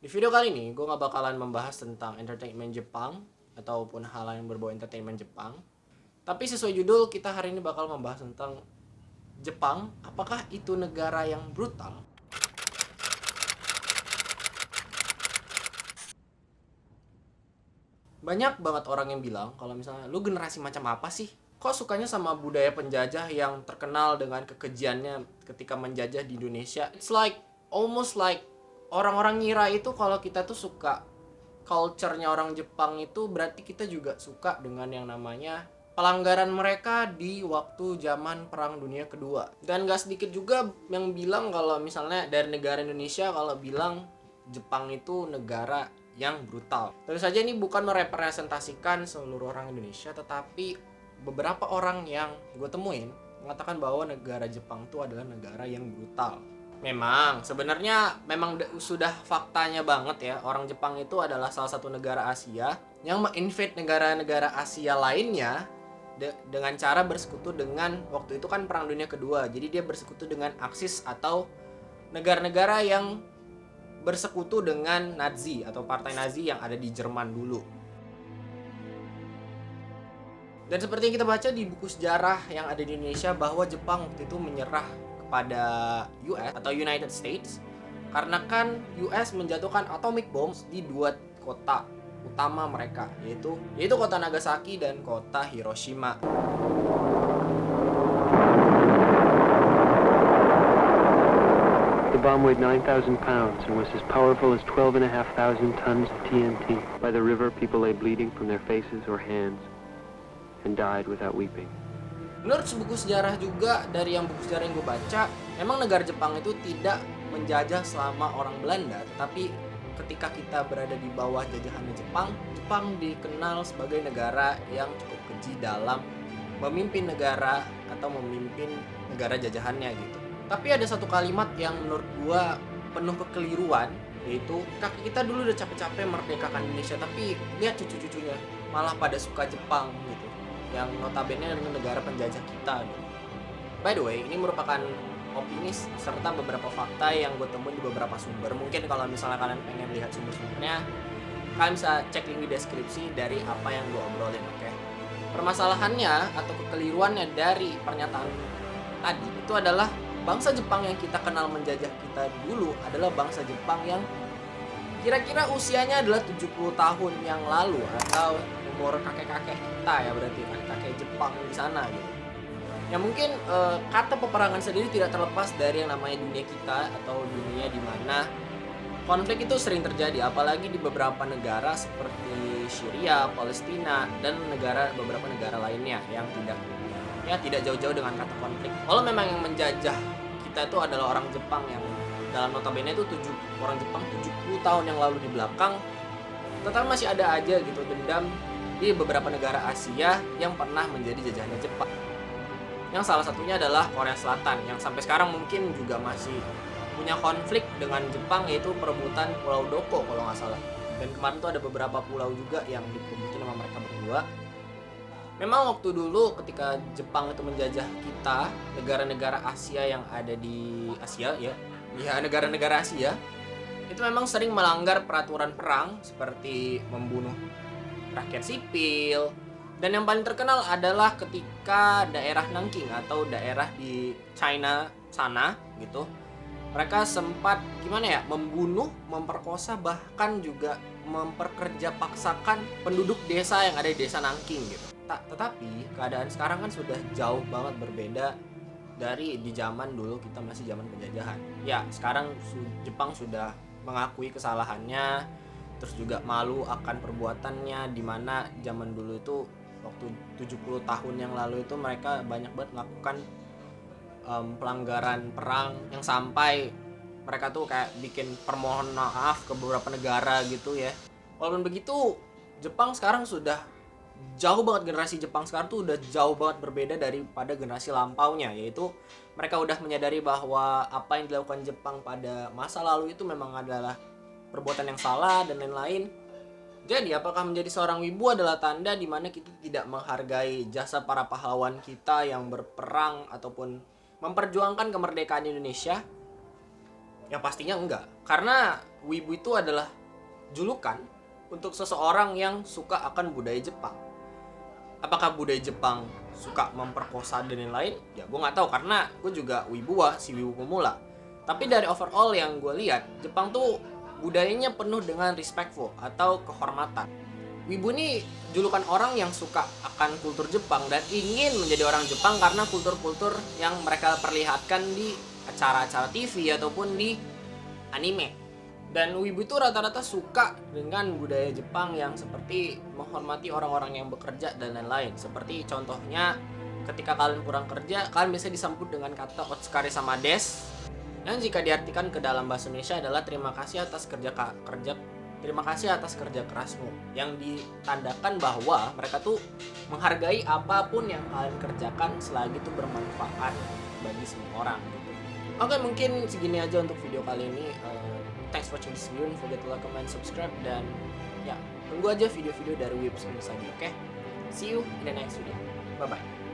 Di video kali ini, gue gak bakalan membahas tentang entertainment Jepang ataupun hal yang berbau entertainment Jepang. Tapi sesuai judul, kita hari ini bakal membahas tentang Jepang. Apakah itu negara yang brutal? Banyak banget orang yang bilang kalau misalnya lu generasi macam apa sih? Kok sukanya sama budaya penjajah yang terkenal dengan kekejiannya ketika menjajah di Indonesia? It's like almost like orang-orang ngira itu kalau kita tuh suka culture-nya orang Jepang itu berarti kita juga suka dengan yang namanya pelanggaran mereka di waktu zaman Perang Dunia Kedua. Dan gak sedikit juga yang bilang kalau misalnya dari negara Indonesia kalau bilang Jepang itu negara yang brutal. Tentu saja ini bukan merepresentasikan seluruh orang Indonesia, tetapi beberapa orang yang gue temuin mengatakan bahwa negara Jepang itu adalah negara yang brutal. Memang, sebenarnya memang sudah faktanya banget ya, orang Jepang itu adalah salah satu negara Asia yang menginvade negara-negara Asia lainnya dengan cara bersekutu dengan, waktu itu kan Perang Dunia Kedua, jadi dia bersekutu dengan Axis atau negara-negara yang bersekutu dengan Nazi atau partai Nazi yang ada di Jerman dulu. Dan seperti yang kita baca di buku sejarah yang ada di Indonesia bahwa Jepang waktu itu menyerah kepada US atau United States karena kan US menjatuhkan atomic bombs di dua kota utama mereka, yaitu kota Nagasaki dan kota Hiroshima. The bomb weighed 9,000 pounds and was as powerful as 12,500 tons of TNT. By the river, people lay bleeding from their faces or hands and died without weeping. Menurut buku sejarah juga, dari yang buku sejarah yang gue baca, memang negara Jepang itu tidak menjajah selama orang Belanda, tetapi ketika kita berada di bawah jajahannya Jepang, Jepang dikenal sebagai negara yang cukup keji dalam memimpin negara atau memimpin negara jajahannya gitu. Tapi ada satu kalimat yang menurut gue penuh kekeliruan, yaitu kakek kita dulu udah capek-capek merdekakan Indonesia, tapi lihat cucu-cucunya malah pada suka Jepang gitu, yang notabene adalah negara penjajah kita gitu. By the way, ini merupakan opini serta beberapa fakta yang gue temuin di beberapa sumber. Mungkin kalau misalnya kalian pengen lihat sumber-sumbernya, kalian bisa cek link di deskripsi dari apa yang gue obrolin, oke? Permasalahannya atau kekeliruannya dari pernyataan tadi itu adalah bangsa Jepang yang kita kenal menjajah kita dulu adalah bangsa Jepang yang kira-kira usianya adalah 70 tahun yang lalu atau umur kakek-kakek kita ya, berarti kakek Jepang di sana gitu. Ya mungkin kata peperangan sendiri tidak terlepas dari yang namanya dunia kita atau dunia di mana konflik itu sering terjadi, apalagi di beberapa negara seperti Syria, Palestina, dan beberapa negara lainnya yang tidak jauh-jauh dengan kata konflik. Kalau memang yang menjajah kita itu adalah orang Jepang yang dalam notabene itu orang Jepang 70 tahun yang lalu di belakang, tetapi masih ada aja gitu dendam di beberapa negara Asia yang pernah menjadi jajahannya Jepang. Yang salah satunya adalah Korea Selatan yang sampai sekarang mungkin juga masih punya konflik dengan Jepang, yaitu perebutan Pulau Doko kalau nggak salah. Dan kemarin tuh ada beberapa pulau juga yang diperebutin sama mereka berdua. Memang waktu dulu ketika Jepang itu menjajah kita, negara-negara Asia yang ada di Asia ya negara-negara Asia itu memang sering melanggar peraturan perang seperti membunuh rakyat sipil. Dan yang paling terkenal adalah ketika daerah Nanking atau daerah di China sana gitu, mereka sempat membunuh, memperkosa, bahkan juga memperkerja paksakan penduduk desa yang ada di desa Nanking gitu. Tetapi keadaan sekarang kan sudah jauh banget berbeda dari di zaman dulu kita masih zaman penjajahan. Ya, sekarang Jepang sudah mengakui kesalahannya, terus juga malu akan perbuatannya, di mana zaman dulu itu waktu 70 tahun yang lalu itu mereka banyak banget melakukan pelanggaran perang yang sampai mereka tuh kayak bikin permohonan maaf ke beberapa negara gitu ya. Walaupun begitu, Jepang sekarang sudah jauh banget, generasi Jepang sekarang tuh udah jauh banget berbeda daripada generasi lampaunya, yaitu mereka udah menyadari bahwa apa yang dilakukan Jepang pada masa lalu itu memang adalah perbuatan yang salah dan lain-lain. Jadi apakah menjadi seorang wibu adalah tanda di mana kita tidak menghargai jasa para pahlawan kita yang berperang ataupun memperjuangkan kemerdekaan Indonesia? Yang pastinya enggak, Karena wibu itu adalah julukan untuk seseorang yang suka akan budaya Jepang. Apakah budaya Jepang suka memperkosa dan lain-lain? Ya gue nggak tahu, karena gue juga wibuwa, si wibu pemula. Tapi dari overall yang gue lihat, Jepang tuh budayanya penuh dengan respectful atau kehormatan. Wibu ini julukan orang yang suka akan kultur Jepang dan ingin menjadi orang Jepang karena kultur-kultur yang mereka perlihatkan di acara-acara TV ataupun di anime. Dan wibu itu rata-rata suka dengan budaya Jepang yang seperti menghormati orang-orang yang bekerja dan lain-lain. Seperti contohnya ketika kalian pulang kerja, kalian biasa disambut dengan kata otsukare sama des, yang jika diartikan ke dalam bahasa Indonesia adalah terima kasih atas terima kasih atas kerja kerasmu, yang ditandakan bahwa mereka tuh menghargai apapun yang kalian kerjakan selagi itu bermanfaat bagi semua orang gitu. Oke, mungkin segini aja untuk video kali ini. Thanks for watching this video. Don't forget to like, comment, subscribe, dan ya tunggu aja video-video dari Wibs lagi. Oke, see you in the next video. Bye bye.